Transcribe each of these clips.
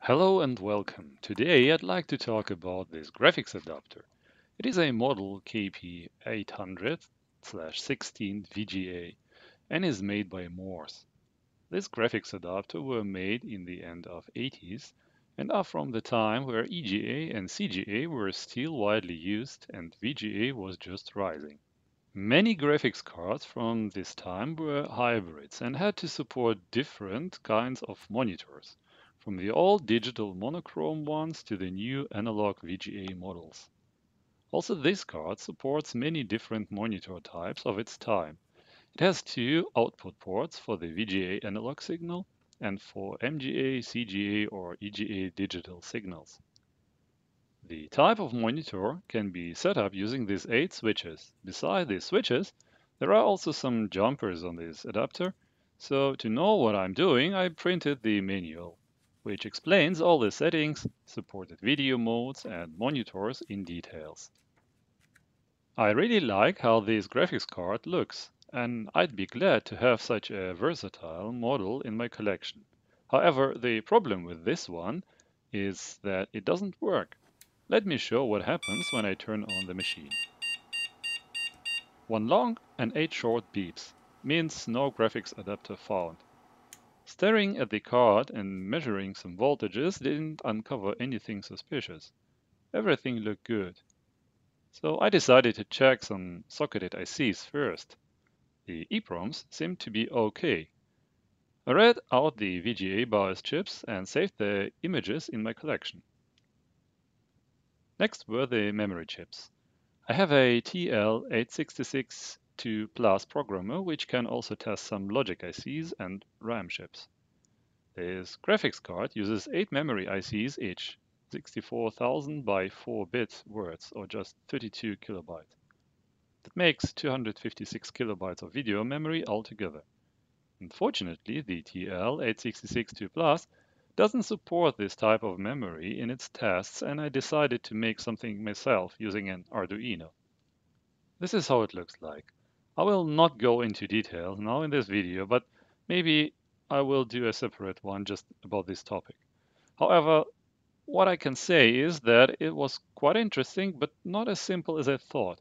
Hello and welcome. Today I'd like to talk about this graphics adapter. It is a model KP800/16 VGA and is made by Morse. This graphics adapter were made in the end of 80s and are from the time where EGA and CGA were still widely used and VGA was just rising. Many graphics cards from this time were hybrids and had to support different kinds of monitors, from the old digital monochrome ones to the new analog VGA models. Also, this card supports many different monitor types of its time. It has two output ports for the VGA analog signal and for MGA, CGA, or EGA digital signals. The type of monitor can be set up using these 8 switches. Beside these switches, there are also some jumpers on this adapter. So to know what I'm doing, I printed the manual, which explains all the settings, supported video modes, and monitors in details. I really like how this graphics card looks, and I'd be glad to have such a versatile model in my collection. However, the problem with this one is that it doesn't work. Let me show what happens when I turn on the machine. 1 long and 8 short beeps means no graphics adapter found. Staring at the card and measuring some voltages didn't uncover anything suspicious. Everything looked good. So I decided to check some socketed ICs first. The EPROMs seemed to be okay. I read out the VGA BIOS chips and saved the images in my collection. Next were the memory chips. I have a TL866-2 Plus programmer which can also test some logic ICs and RAM chips. This graphics card uses 8 memory ICs each, 64,000 by 4-bit words or just 32 kilobytes. That makes 256 kilobytes of video memory altogether. Unfortunately, the TL866-2 Plus doesn't support this type of memory in its tests, and I decided to make something myself using an Arduino. This is how it looks like. I will not go into detail now in this video, but maybe I will do a separate one just about this topic. However, what I can say is that it was quite interesting, but not as simple as I thought.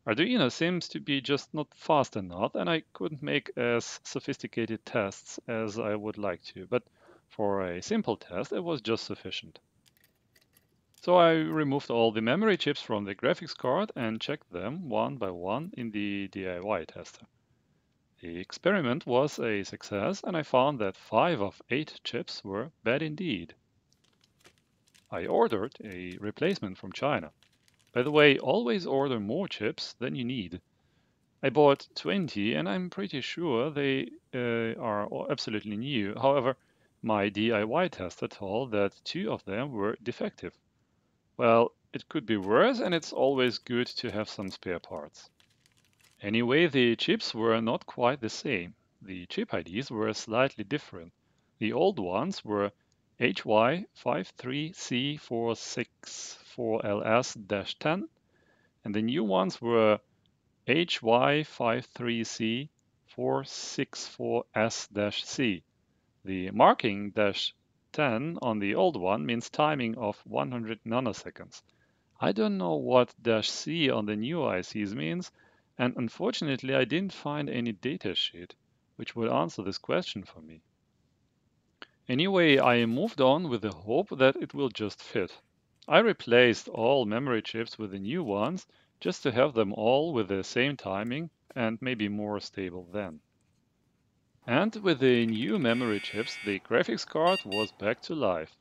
Arduino seems to be just not fast enough, and I couldn't make as sophisticated tests as I would like to, but for a simple test, it was just sufficient. So I removed all the memory chips from the graphics card and checked them one by one in the DIY tester. The experiment was a success, and I found that 5 of 8 chips were bad indeed. I ordered a replacement from China. By the way, always order more chips than you need. I bought 20 and I'm pretty sure they are absolutely new. However, my DIY tester told that 2 of them were defective. Well, it could be worse, and it's always good to have some spare parts. Anyway, the chips were not quite the same. The chip IDs were slightly different. The old ones were HY53C464LS-10, and the new ones were HY53C464S-C. The marking -10 on the old one means timing of 100 nanoseconds. I don't know what -C on the new ICs means, and unfortunately I didn't find any datasheet which would answer this question for me. Anyway, I moved on with the hope that it will just fit. I replaced all memory chips with the new ones just to have them all with the same timing and maybe more stable then. And with the new memory chips, the graphics card was back to life.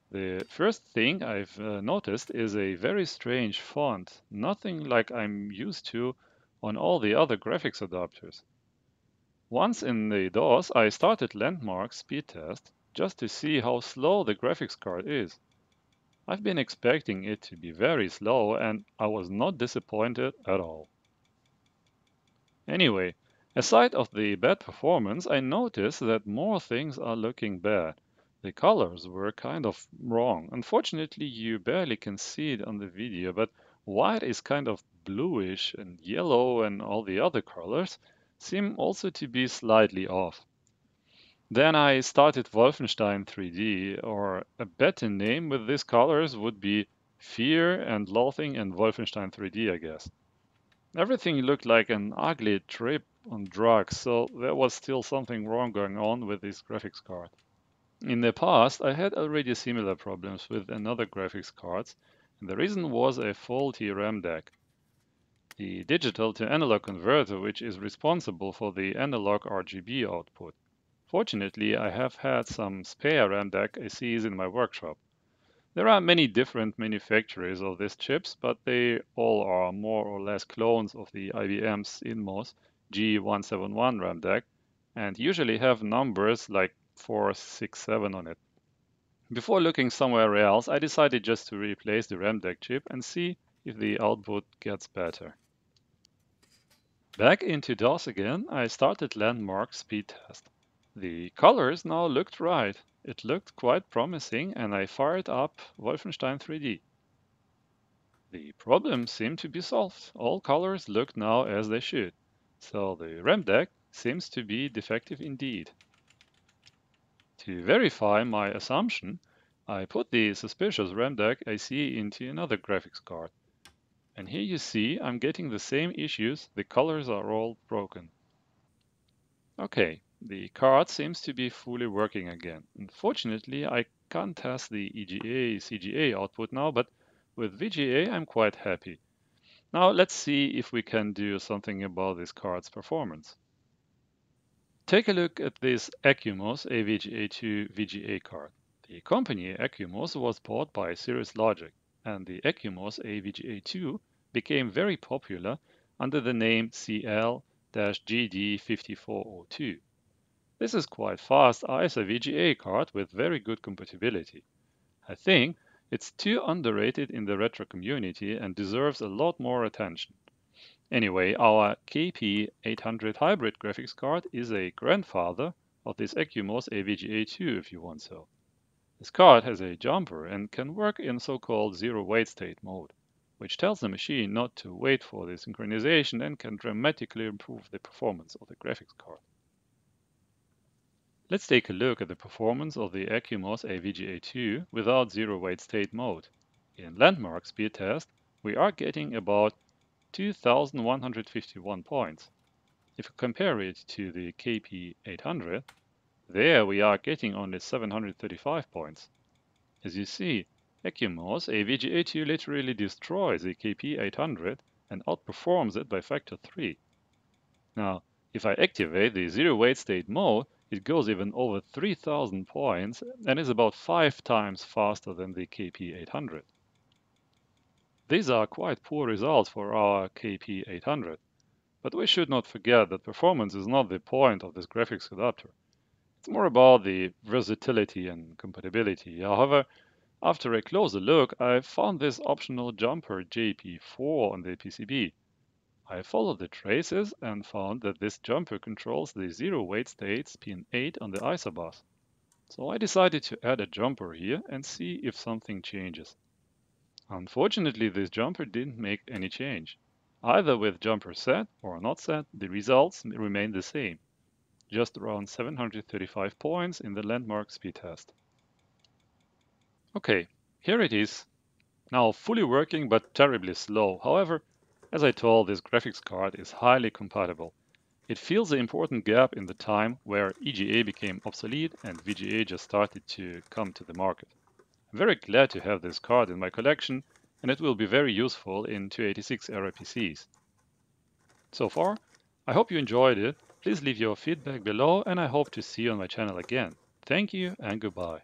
The first thing I've noticed is a very strange font, nothing like I'm used to on all the other graphics adapters. Once in the DOS, I started Landmark speed test just to see how slow the graphics card is. I've been expecting it to be very slow, and I was not disappointed at all. Anyway, aside of the bad performance, I noticed that more things are looking bad. The colors were kind of wrong. Unfortunately, you barely can see it on the video, but white is kind of bluish, and yellow and all the other colors seem also to be slightly off. Then I started Wolfenstein 3D, or a better name with these colors would be Fear and Loathing and Wolfenstein 3D, I guess. Everything looked like an ugly trip on drugs, so there was still something wrong going on with this graphics card. In the past, I had already similar problems with another graphics cards, and the reason was a faulty RAM deck. The digital to analog converter, which is responsible for the analog RGB output. Fortunately, I have had some spare RAM deck ICs in my workshop. There are many different manufacturers of these chips, but they all are more or less clones of the IBM's Inmos G171 RAM deck and usually have numbers like 467 on it. Before looking somewhere else, I decided just to replace the RAM deck chip and see if the output gets better. Back into DOS again, I started Landmark speed test. The colors now looked right. It looked quite promising and I fired up Wolfenstein 3D. The problem seemed to be solved. All colors look now as they should. So the RAM deck seems to be defective indeed. To verify my assumption, I put the suspicious RAM deck IC into another graphics card. And here you see I'm getting the same issues, the colors are all broken. Okay, the card seems to be fully working again. Unfortunately, I can't test the EGA, CGA output now, but with VGA I'm quite happy. Now let's see if we can do something about this card's performance. Take a look at this Ecumos AVGA2 VGA card. The company Ecumos was bought by Cirrus Logic, and the Ecumos AVGA2 became very popular under the name CL-GD5402. This is quite fast ISA VGA card with very good compatibility. I think it's too underrated in the retro community and deserves a lot more attention. Anyway, our KP800 hybrid graphics card is a grandfather of this Ecumos AVGA2 if you want so. This card has a jumper and can work in so-called zero wait state mode, which tells the machine not to wait for the synchronization and can dramatically improve the performance of the graphics card. Let's take a look at the performance of the Ecumos AVGA2 without zero wait state mode. In landmark speed test, we are getting about 2,151 points. If you compare it to the KP800, there we are getting only 735 points. As you see, Ecumos AVGA2 literally destroys the KP800 and outperforms it by factor 3. Now, if I activate the zero wait state mode, it goes even over 3,000 points and is about 5 times faster than the KP800. These are quite poor results for our KP800, but we should not forget that performance is not the point of this graphics adapter. It's more about the versatility and compatibility. However, after a closer look, I found this optional jumper JP4 on the PCB. I followed the traces and found that this jumper controls the zero wait states pin 8 on the ISA bus. So I decided to add a jumper here and see if something changes. Unfortunately, this jumper didn't make any change. Either with jumper set or not set, the results remain the same, just around 735 points in the landmark speed test. Okay, here it is. Now fully working but terribly slow. However, as I told, this graphics card is highly compatible. It fills the important gap in the time where EGA became obsolete and VGA just started to come to the market. I'm very glad to have this card in my collection, and it will be very useful in 286 era PCs. So far, I hope you enjoyed it. Please leave your feedback below and I hope to see you on my channel again. Thank you and goodbye.